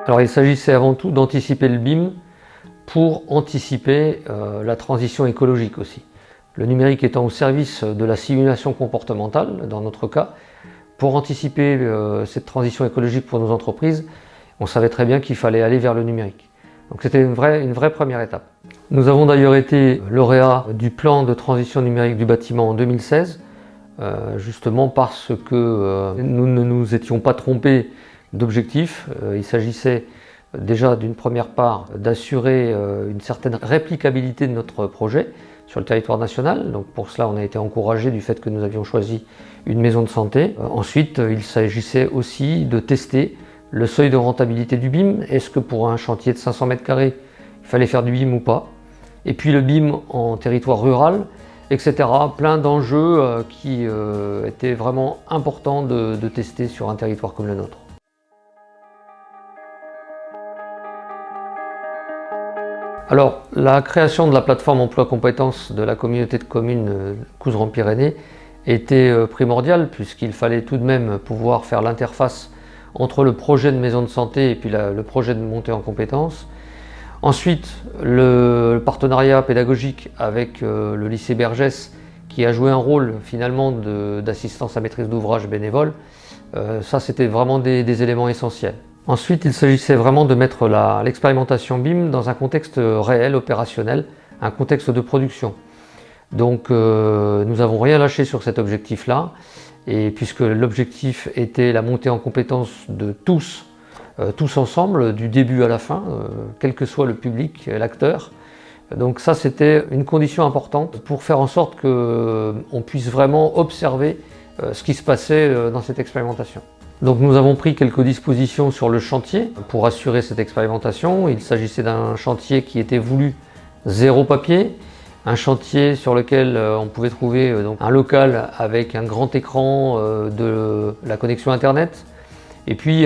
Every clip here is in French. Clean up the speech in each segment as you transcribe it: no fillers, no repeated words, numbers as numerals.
Alors il s'agissait avant tout d'anticiper le BIM pour anticiper la transition écologique aussi. Le numérique étant au service de la simulation comportementale, dans notre cas, pour anticiper cette transition écologique pour nos entreprises, on savait très bien qu'il fallait aller vers le numérique. Donc c'était une vraie première étape. Nous avons d'ailleurs été lauréats du plan de transition numérique du bâtiment en 2016, justement parce que nous ne nous étions pas trompés d'objectif. Il s'agissait déjà d'une première part d'assurer une certaine réplicabilité de notre projet sur le territoire national. Donc pour cela, on a été encouragé du fait que nous avions choisi une maison de santé. Ensuite, il s'agissait aussi de tester le seuil de rentabilité du BIM. Est-ce que pour un chantier de 500 m², il fallait faire du BIM ou pas? Et puis le BIM en territoire rural, etc. Plein d'enjeux qui étaient vraiment importants de tester sur un territoire comme le nôtre. Alors, la création de la plateforme emploi compétences de la communauté de communes Couserans-Pyrénées était primordiale puisqu'il fallait tout de même pouvoir faire l'interface entre le projet de maison de santé et puis le projet de montée en compétences. Ensuite, le partenariat pédagogique avec le lycée Bergès qui a joué un rôle finalement d'assistance à maîtrise d'ouvrage bénévole. Ça, c'était vraiment des éléments essentiels. Ensuite, il s'agissait vraiment de mettre l'expérimentation BIM dans un contexte réel, opérationnel, un contexte de production. Donc nous n'avons rien lâché sur cet objectif-là, et puisque l'objectif était la montée en compétence de tous ensemble, du début à la fin, quel que soit le public, l'acteur. Donc ça, c'était une condition importante pour faire en sorte qu'on puisse vraiment observer ce qui se passait dans cette expérimentation. Donc nous avons pris quelques dispositions sur le chantier pour assurer cette expérimentation. Il s'agissait d'un chantier qui était voulu zéro papier, un chantier sur lequel on pouvait trouver un local avec un grand écran de la connexion internet et puis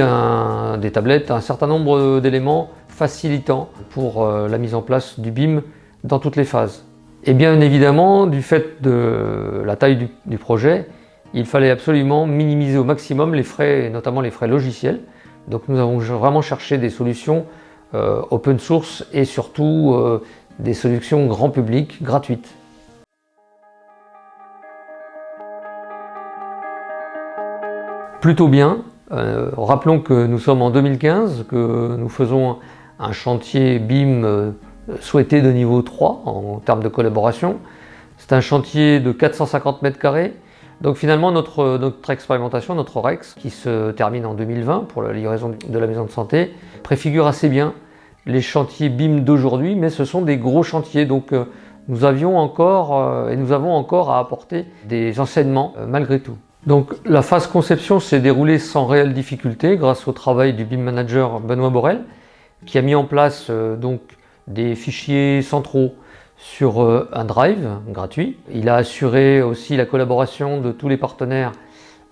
des tablettes, un certain nombre d'éléments facilitants pour la mise en place du BIM dans toutes les phases. Et bien évidemment, du fait de la taille du projet, il fallait absolument minimiser au maximum les frais, notamment les frais logiciels. Donc nous avons vraiment cherché des solutions open source et surtout des solutions grand public, gratuites. Plutôt bien. Rappelons que nous sommes en 2015, que nous faisons un chantier BIM souhaité de niveau 3 en termes de collaboration. C'est un chantier de 450 m². Donc finalement, notre expérimentation, notre REX, qui se termine en 2020 pour la livraison de la maison de santé, préfigure assez bien les chantiers BIM d'aujourd'hui, mais ce sont des gros chantiers. Donc nous avions encore et nous avons encore à apporter des enseignements malgré tout. Donc la phase conception s'est déroulée sans réelle difficulté grâce au travail du BIM manager Benoît Borel, qui a mis en place donc des fichiers centraux sur un drive gratuit. Il a assuré aussi la collaboration de tous les partenaires,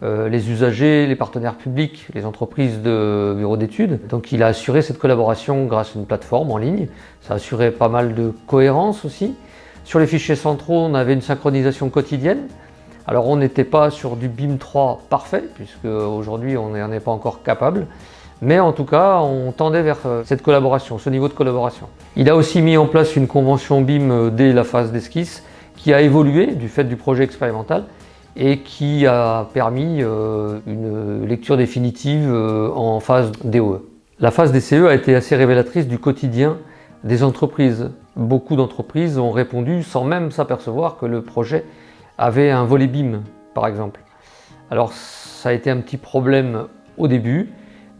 les usagers, les partenaires publics, les entreprises de bureaux d'études. Donc il a assuré cette collaboration grâce à une plateforme en ligne. Ça a assuré pas mal de cohérence aussi. Sur les fichiers centraux, on avait une synchronisation quotidienne. Alors on n'était pas sur du BIM 3 parfait, puisque aujourd'hui on n'en est pas encore capable. Mais en tout cas, on tendait vers cette collaboration, ce niveau de collaboration. Il a aussi mis en place une convention BIM dès la phase d'esquisse qui a évolué du fait du projet expérimental et qui a permis une lecture définitive en phase DOE. La phase DCE a été assez révélatrice du quotidien des entreprises. Beaucoup d'entreprises ont répondu sans même s'apercevoir que le projet avait un volet BIM, par exemple. Alors ça a été un petit problème au début,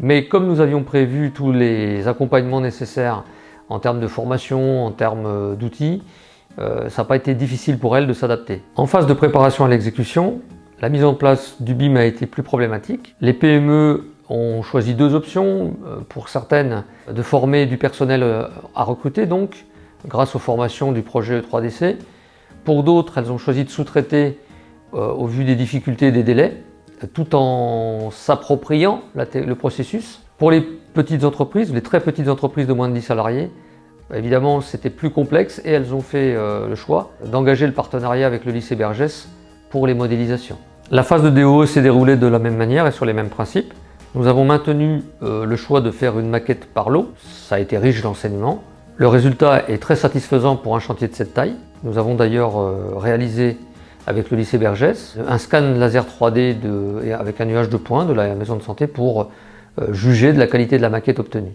mais comme nous avions prévu tous les accompagnements nécessaires en termes de formation, en termes d'outils, ça n'a pas été difficile pour elles de s'adapter. En phase de préparation à l'exécution, la mise en place du BIM a été plus problématique. Les PME ont choisi deux options, pour certaines de former du personnel à recruter donc, grâce aux formations du projet E3DC. Pour d'autres, elles ont choisi de sous-traiter au vu des difficultés et des délais, tout en s'appropriant le processus. Pour les petites entreprises, les très petites entreprises de moins de 10 salariés, évidemment c'était plus complexe et elles ont fait le choix d'engager le partenariat avec le lycée Bergès pour les modélisations. La phase de DOE s'est déroulée de la même manière et sur les mêmes principes. Nous avons maintenu le choix de faire une maquette par lot. Ça a été riche d'enseignements. Le résultat est très satisfaisant pour un chantier de cette taille. Nous avons d'ailleurs réalisé avec le lycée Bergès un scan laser 3D avec un nuage de points de la maison de santé pour juger de la qualité de la maquette obtenue.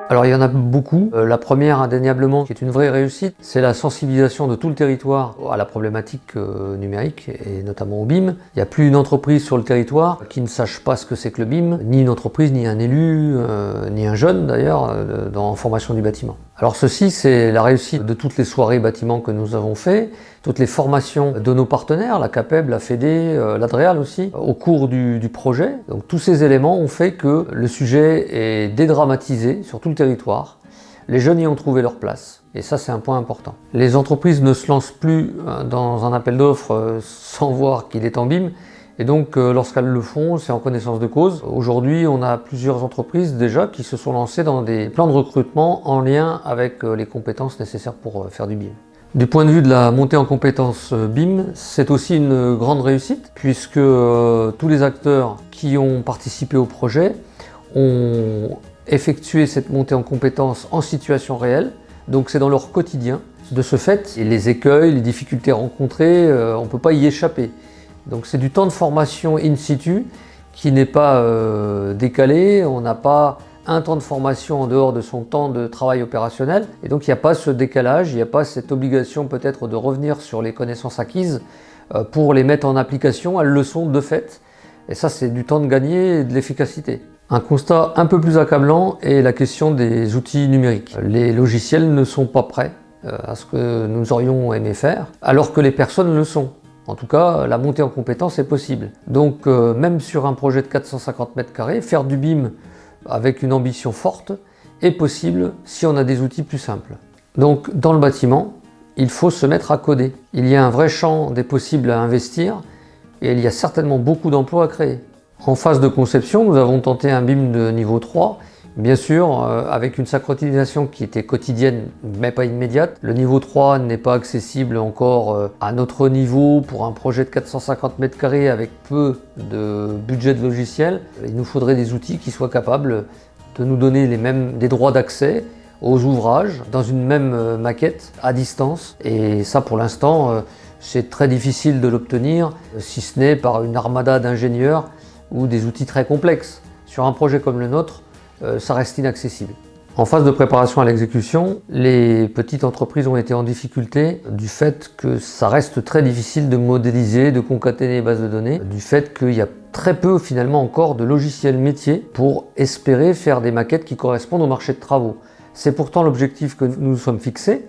Alors il y en a beaucoup. La première indéniablement qui est une vraie réussite, c'est la sensibilisation de tout le territoire à la problématique numérique et notamment au BIM. Il n'y a plus une entreprise sur le territoire qui ne sache pas ce que c'est que le BIM, ni une entreprise, ni un élu, ni un jeune d'ailleurs en formation du bâtiment. Alors ceci, c'est la réussite de toutes les soirées bâtiments que nous avons fait, toutes les formations de nos partenaires, la CAPEB, la FEDE, l'Adréal aussi, au cours du projet. Donc tous ces éléments ont fait que le sujet est dédramatisé sur tout le territoire. Les jeunes y ont trouvé leur place. Et ça, c'est un point important. Les entreprises ne se lancent plus dans un appel d'offres sans voir qu'il est en BIM. Et donc, lorsqu'elles le font, c'est en connaissance de cause. Aujourd'hui, on a plusieurs entreprises déjà qui se sont lancées dans des plans de recrutement en lien avec les compétences nécessaires pour faire du BIM. Du point de vue de la montée en compétences BIM, c'est aussi une grande réussite puisque tous les acteurs qui ont participé au projet ont effectué cette montée en compétences en situation réelle. Donc c'est dans leur quotidien. De ce fait, les écueils, les difficultés rencontrées, on ne peut pas y échapper. Donc c'est du temps de formation in situ qui n'est pas décalé, on n'a pas un temps de formation en dehors de son temps de travail opérationnel et donc il n'y a pas ce décalage, il n'y a pas cette obligation peut-être de revenir sur les connaissances acquises pour les mettre en application, elles le sont de fait et ça c'est du temps de gagner et de l'efficacité. Un constat un peu plus accablant est la question des outils numériques. Les logiciels ne sont pas prêts à ce que nous aurions aimé faire alors que les personnes le sont. En tout cas, la montée en compétence est possible. Donc, même sur un projet de 450 m², faire du BIM avec une ambition forte est possible si on a des outils plus simples. Donc, dans le bâtiment, il faut se mettre à coder. Il y a un vrai champ des possibles à investir et il y a certainement beaucoup d'emplois à créer. En phase de conception, nous avons tenté un BIM de niveau 3, bien sûr avec une synchronisation qui était quotidienne mais pas immédiate. Le niveau 3 n'est pas accessible encore à notre niveau pour un projet de 450 m² avec peu de budget de logiciel. Il nous faudrait des outils qui soient capables de nous donner des droits d'accès aux ouvrages dans une même maquette à distance. Et ça pour l'instant c'est très difficile de l'obtenir si ce n'est par une armada d'ingénieurs ou des outils très complexes. Sur un projet comme le nôtre, ça reste inaccessible. En phase de préparation à l'exécution, les petites entreprises ont été en difficulté du fait que ça reste très difficile de modéliser, de concaténer les bases de données, du fait qu'il y a très peu finalement encore de logiciels métiers pour espérer faire des maquettes qui correspondent au marché de travaux. C'est pourtant l'objectif que nous nous sommes fixés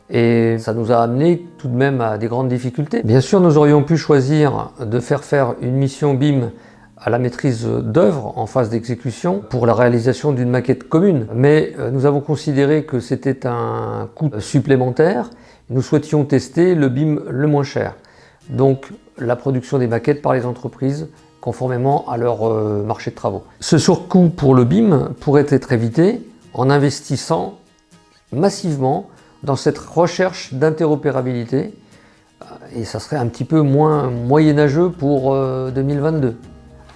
et ça nous a amené tout de même à des grandes difficultés. Bien sûr, nous aurions pu choisir de faire une mission BIM à la maîtrise d'œuvre en phase d'exécution pour la réalisation d'une maquette commune. Mais nous avons considéré que c'était un coût supplémentaire. Nous souhaitions tester le BIM le moins cher. Donc la production des maquettes par les entreprises conformément à leur marché de travaux. Ce surcoût pour le BIM pourrait être évité en investissant massivement dans cette recherche d'interopérabilité et ça serait un petit peu moins moyenâgeux pour 2022.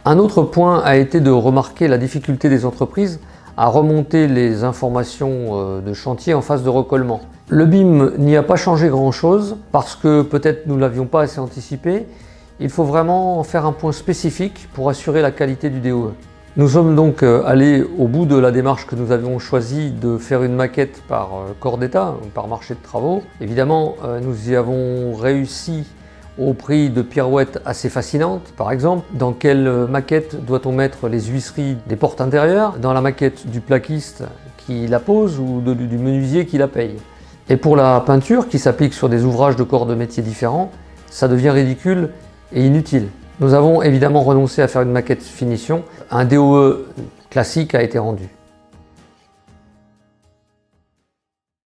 Un autre point a été de remarquer la difficulté des entreprises à remonter les informations de chantier en phase de recollement. Le BIM n'y a pas changé grand-chose parce que peut-être nous ne l'avions pas assez anticipé. Il faut vraiment faire un point spécifique pour assurer la qualité du DOE. Nous sommes donc allés au bout de la démarche que nous avions choisi de faire une maquette par corps d'État, par marché de travaux. Évidemment, nous y avons réussi au prix de pirouettes assez fascinantes. Par exemple, dans quelle maquette doit-on mettre les huisseries des portes intérieures? Dans la maquette du plaquiste qui la pose ou du menuisier qui la paye? Et pour la peinture qui s'applique sur des ouvrages de corps de métiers différents, ça devient ridicule et inutile. Nous avons évidemment renoncé à faire une maquette finition. Un DOE classique a été rendu.